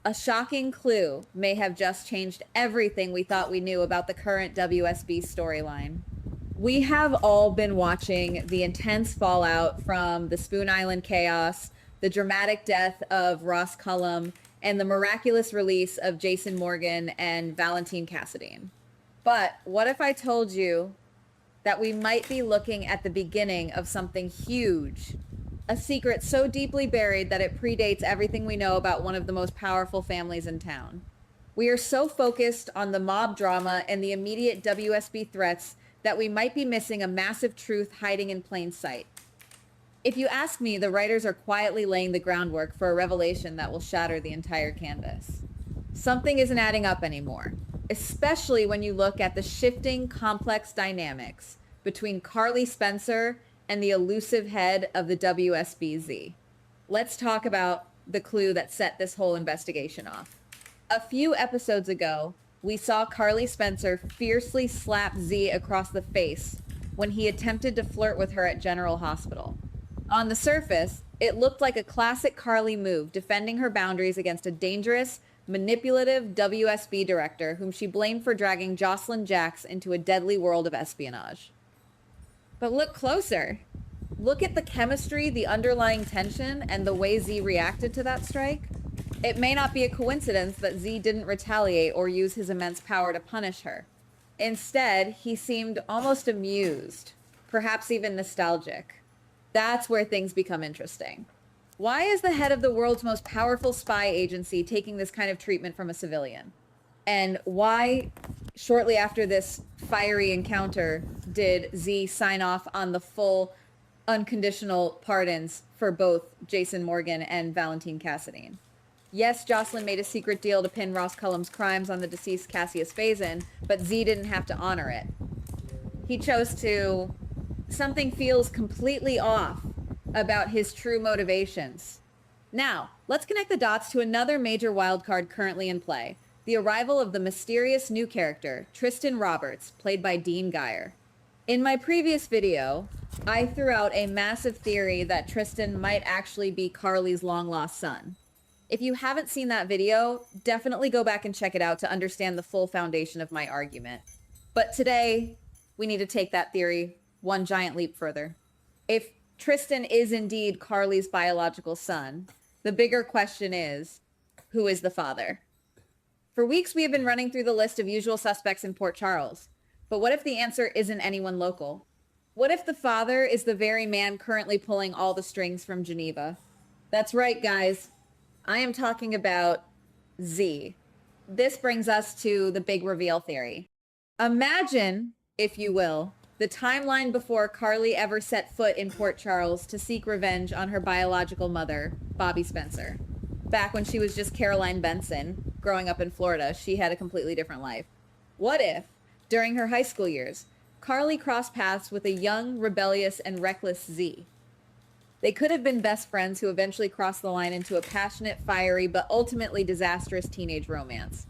A shocking clue may have just changed everything we thought we knew about the current WSB storyline. We have all been watching the intense fallout from the Spoon Island chaos, the dramatic death of Ross Cullum, and the miraculous release of Jason Morgan and Valentine Cassadine. But what if I told you that we might be looking at the beginning of something huge? A secret so deeply buried that it predates everything we know about one of the most powerful families in town. We are so focused on the mob drama and the immediate WSB threats that we might be missing a massive truth hiding in plain sight. If you ask me, the writers are quietly laying the groundwork for a revelation that will shatter the entire canvas. Something isn't adding up anymore, especially when you look at the shifting, complex dynamics between Carly Spencer and the elusive head of the WSBZ. Let's talk about the clue that set this whole investigation off. A few episodes ago, we saw Carly Spencer fiercely slap Z across the face when he attempted to flirt with her at General Hospital. On the surface, it looked like a classic Carly move, defending her boundaries against a dangerous, manipulative WSB director whom she blamed for dragging Jocelyn Jacks into a deadly world of espionage. But look closer. Look at the chemistry, the underlying tension, and the way Z reacted to that strike. It may not be a coincidence that Z didn't retaliate or use his immense power to punish her. Instead, he seemed almost amused, perhaps even nostalgic. That's where things become interesting. Why is the head of the world's most powerful spy agency taking this kind of treatment from a civilian? And why, shortly after this fiery encounter, did Z sign off on the full unconditional pardons for both Jason Morgan and Valentine Cassadine? Yes, Jocelyn made a secret deal to pin Ross Cullum's crimes on the deceased Cassius Phazon, but Z didn't have to honor it. He chose to... Something feels completely off about his true motivations. Now, let's connect the dots to another major wildcard currently in play. The arrival of the mysterious new character, Tristan Roberts, played by Dean Geyer. In my previous video, I threw out a massive theory that Tristan might actually be Carly's long-lost son. If you haven't seen that video, definitely go back and check it out to understand the full foundation of my argument. But today, we need to take that theory one giant leap further. If Tristan is indeed Carly's biological son, the bigger question is, who is the father? For weeks, we have been running through the list of usual suspects in Port Charles. But what if the answer isn't anyone local? What if the father is the very man currently pulling all the strings from Geneva? That's right, guys. I am talking about Z. This brings us to the big reveal theory. Imagine, if you will, the timeline before Carly ever set foot in Port Charles to seek revenge on her biological mother, Bobby Spencer. Back when she was just Caroline Benson, growing up in Florida, she had a completely different life. What if, during her high school years, Carly crossed paths with a young, rebellious, and reckless Z? They could have been best friends who eventually crossed the line into a passionate, fiery, but ultimately disastrous teenage romance.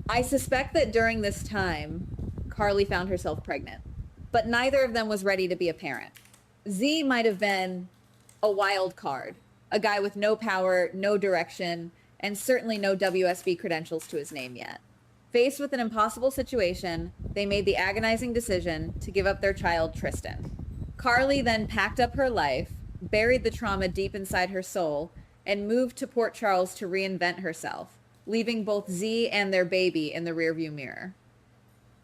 I suspect that during this time, Carly found herself pregnant, but neither of them was ready to be a parent. Z might have been a wild card, a guy with no power, no direction, and certainly no WSB credentials to his name yet. Faced with an impossible situation, they made the agonizing decision to give up their child, Tristan. Carly then packed up her life, buried the trauma deep inside her soul, and moved to Port Charles to reinvent herself, leaving both Z and their baby in the rearview mirror.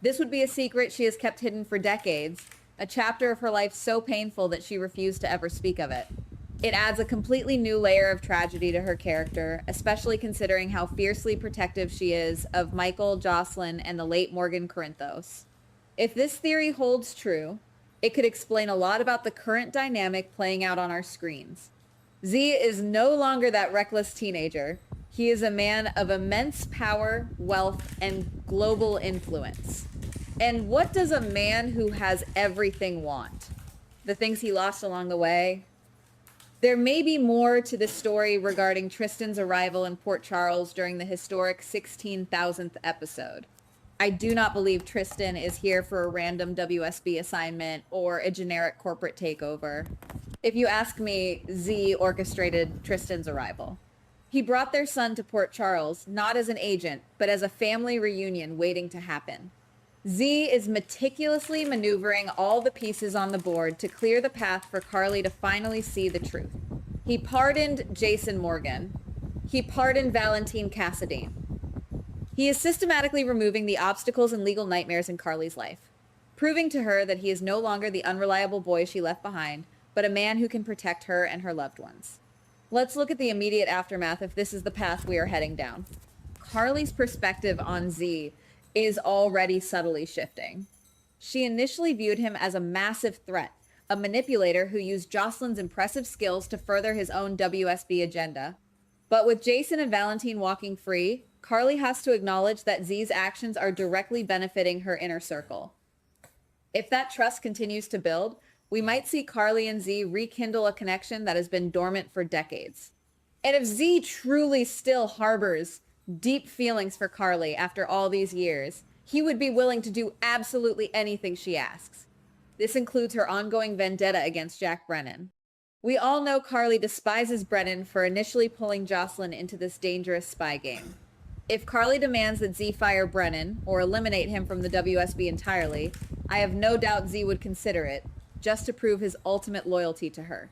This would be a secret she has kept hidden for decades, a chapter of her life so painful that she refused to ever speak of it. It adds a completely new layer of tragedy to her character, especially considering how fiercely protective she is of Michael, Jocelyn, and the late Morgan Corinthos. If this theory holds true, it could explain a lot about the current dynamic playing out on our screens. Z is no longer that reckless teenager. He is a man of immense power, wealth, and global influence. And what does a man who has everything want? The things he lost along the way? There may be more to the story regarding Tristan's arrival in Port Charles during the historic 16,000th episode. I do not believe Tristan is here for a random WSB assignment or a generic corporate takeover. If you ask me, Z orchestrated Tristan's arrival. He brought their son to Port Charles, not as an agent, but as a family reunion waiting to happen. Z is meticulously maneuvering all the pieces on the board to clear the path for Carly to finally see the truth. He pardoned Jason Morgan. He pardoned Valentine Cassadine. He is systematically removing the obstacles and legal nightmares in Carly's life, proving to her that he is no longer the unreliable boy she left behind, but a man who can protect her and her loved ones. Let's look at the immediate aftermath if this is the path we are heading down. Carly's perspective on Z is already subtly shifting. She initially viewed him as a massive threat, a manipulator who used Jocelyn's impressive skills to further his own WSB agenda. But with Jason and Valentine walking free, Carly has to acknowledge that Z's actions are directly benefiting her inner circle. If that trust continues to build, we might see Carly and Z rekindle a connection that has been dormant for decades. And if Z truly still harbors deep feelings for Carly after all these years, he would be willing to do absolutely anything she asks. This includes her ongoing vendetta against Jack Brennan. We all know Carly despises Brennan for initially pulling Jocelyn into this dangerous spy game. If Carly demands that Z fire Brennan or eliminate him from the WSB entirely, I have no doubt Z would consider it, just to prove his ultimate loyalty to her.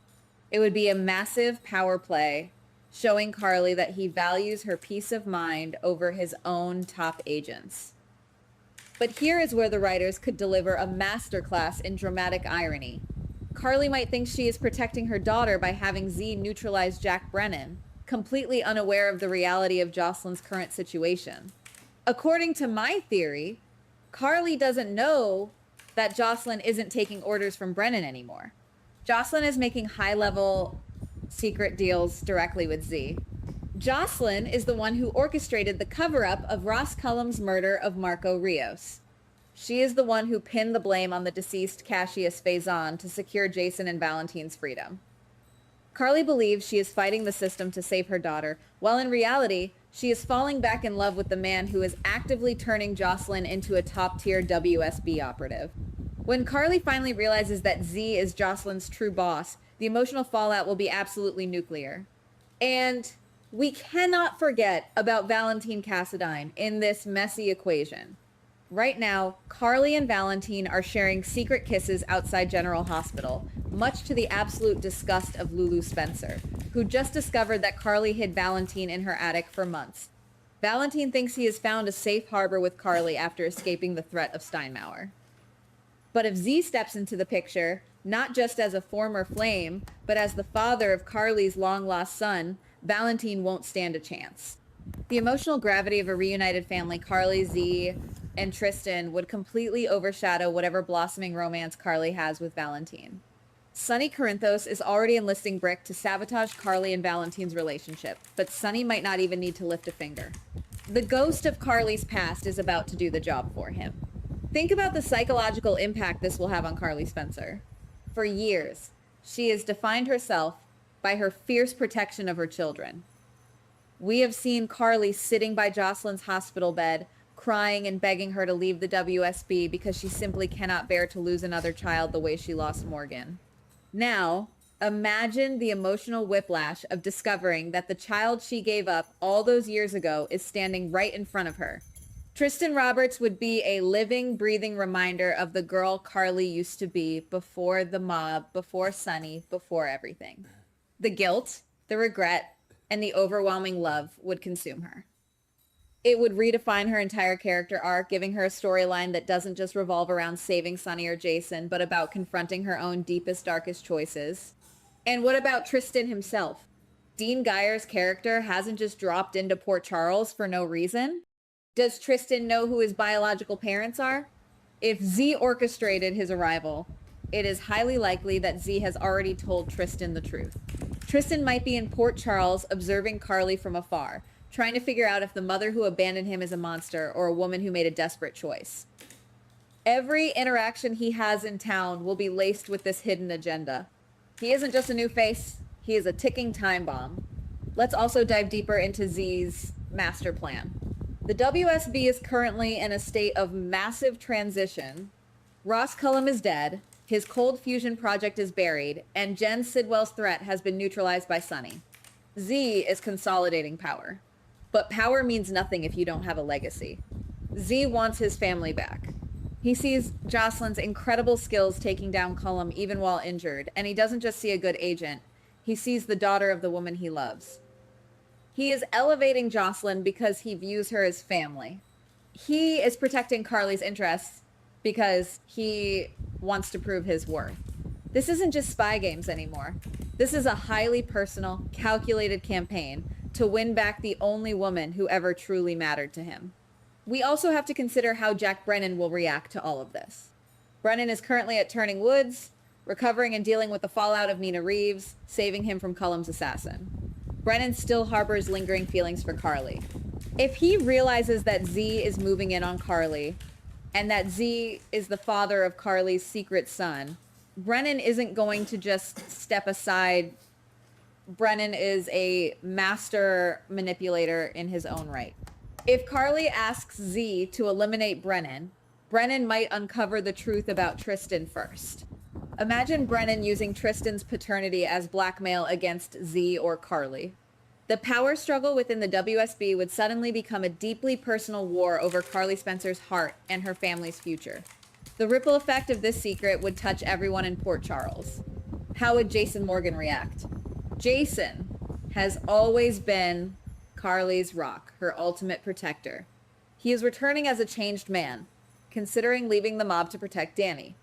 It would be a massive power play, showing Carly that he values her peace of mind over his own top agents. But here is where the writers could deliver a masterclass in dramatic irony. Carly might think she is protecting her daughter by having Z neutralize Jack Brennan, completely unaware of the reality of Jocelyn's current situation. According to my theory, Carly doesn't know that Jocelyn isn't taking orders from Brennan anymore. Jocelyn is making high-level secret deals directly with Z. Jocelyn is the one who orchestrated the cover-up of Ross Cullum's murder of Marco Rios. She is the one who pinned the blame on the deceased Cassius Faison to secure Jason and Valentine's freedom. Carly believes she is fighting the system to save her daughter, while in reality, she is falling back in love with the man who is actively turning Jocelyn into a top-tier WSB operative. When Carly finally realizes that Z is Jocelyn's true boss, the emotional fallout will be absolutely nuclear. And we cannot forget about Valentine Cassadine in this messy equation. Right now, Carly and Valentine are sharing secret kisses outside General Hospital, much to the absolute disgust of Lulu Spencer, who just discovered that Carly hid Valentine in her attic for months. Valentine thinks he has found a safe harbor with Carly after escaping the threat of Steinmauer. But if Z steps into the picture, not just as a former flame, but as the father of Carly's long-lost son, Valentine won't stand a chance. The emotional gravity of a reunited family, Carly, Z, and Tristan, would completely overshadow whatever blossoming romance Carly has with Valentine. Sonny Corinthos is already enlisting Brick to sabotage Carly and Valentine's relationship, but Sonny might not even need to lift a finger. The ghost of Carly's past is about to do the job for him. Think about the psychological impact this will have on Carly Spencer. For years, she has defined herself by her fierce protection of her children. We have seen Carly sitting by Jocelyn's hospital bed, crying and begging her to leave the WSB because she simply cannot bear to lose another child the way she lost Morgan. Now, imagine the emotional whiplash of discovering that the child she gave up all those years ago is standing right in front of her. Tristan Roberts would be a living, breathing reminder of the girl Carly used to be before the mob, before Sonny, before everything. The guilt, the regret, and the overwhelming love would consume her. It would redefine her entire character arc, giving her a storyline that doesn't just revolve around saving Sonny or Jason, but about confronting her own deepest, darkest choices. And what about Tristan himself? Dean Geyer's character hasn't just dropped into Port Charles for no reason. Does Tristan know who his biological parents are? If Z orchestrated his arrival, it is highly likely that Z has already told Tristan the truth. Tristan might be in Port Charles observing Carly from afar, trying to figure out if the mother who abandoned him is a monster or a woman who made a desperate choice. Every interaction he has in town will be laced with this hidden agenda. He isn't just a new face, he is a ticking time bomb. Let's also dive deeper into Z's master plan. The WSB is currently in a state of massive transition. Ross Cullum is dead, his cold fusion project is buried, and Jen Sidwell's threat has been neutralized by Sonny. Z is consolidating power. But power means nothing if you don't have a legacy. Z wants his family back. He sees Jocelyn's incredible skills taking down Cullum even while injured, and he doesn't just see a good agent, he sees the daughter of the woman he loves. He is elevating Jocelyn because he views her as family. He is protecting Carly's interests because he wants to prove his worth. This isn't just spy games anymore. This is a highly personal, calculated campaign to win back the only woman who ever truly mattered to him. We also have to consider how Jack Brennan will react to all of this. Brennan is currently at Turning Woods, recovering and dealing with the fallout of Nina Reeves, saving him from Cullum's assassin. Brennan still harbors lingering feelings for Carly. If he realizes that Z is moving in on Carly, and that Z is the father of Carly's secret son, Brennan isn't going to just step aside. Brennan is a master manipulator in his own right. If Carly asks Z to eliminate Brennan, Brennan might uncover the truth about Tristan first. Imagine Brennan using Tristan's paternity as blackmail against Z or Carly. The power struggle within the WSB would suddenly become a deeply personal war over Carly Spencer's heart and her family's future. The ripple effect of this secret would touch everyone in Port Charles. How would Jason Morgan react? Jason has always been Carly's rock, her ultimate protector. He is returning as a changed man, considering leaving the mob to protect Danny.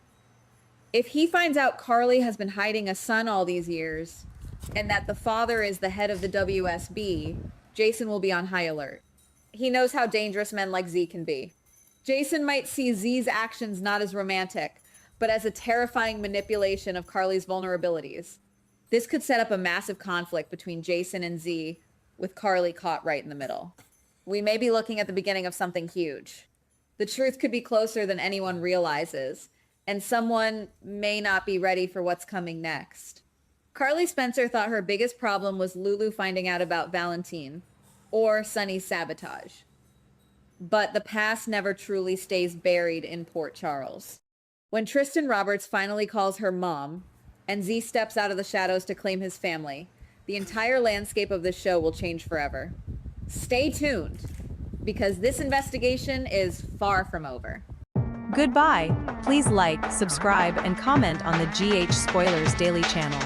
If he finds out Carly has been hiding a son all these years, and that the father is the head of the WSB, Jason will be on high alert. He knows how dangerous men like Z can be. Jason might see Z's actions not as romantic, but as a terrifying manipulation of Carly's vulnerabilities. This could set up a massive conflict between Jason and Z, with Carly caught right in the middle. We may be looking at the beginning of something huge. The truth could be closer than anyone realizes, and someone may not be ready for what's coming next. Carly Spencer thought her biggest problem was Lulu finding out about Valentine, or Sonny's sabotage. But the past never truly stays buried in Port Charles. When Tristan Roberts finally calls her mom, and Z steps out of the shadows to claim his family, the entire landscape of this show will change forever. Stay tuned, because this investigation is far from over. Goodbye. Please like, subscribe, and comment on the GH Spoilers Daily channel.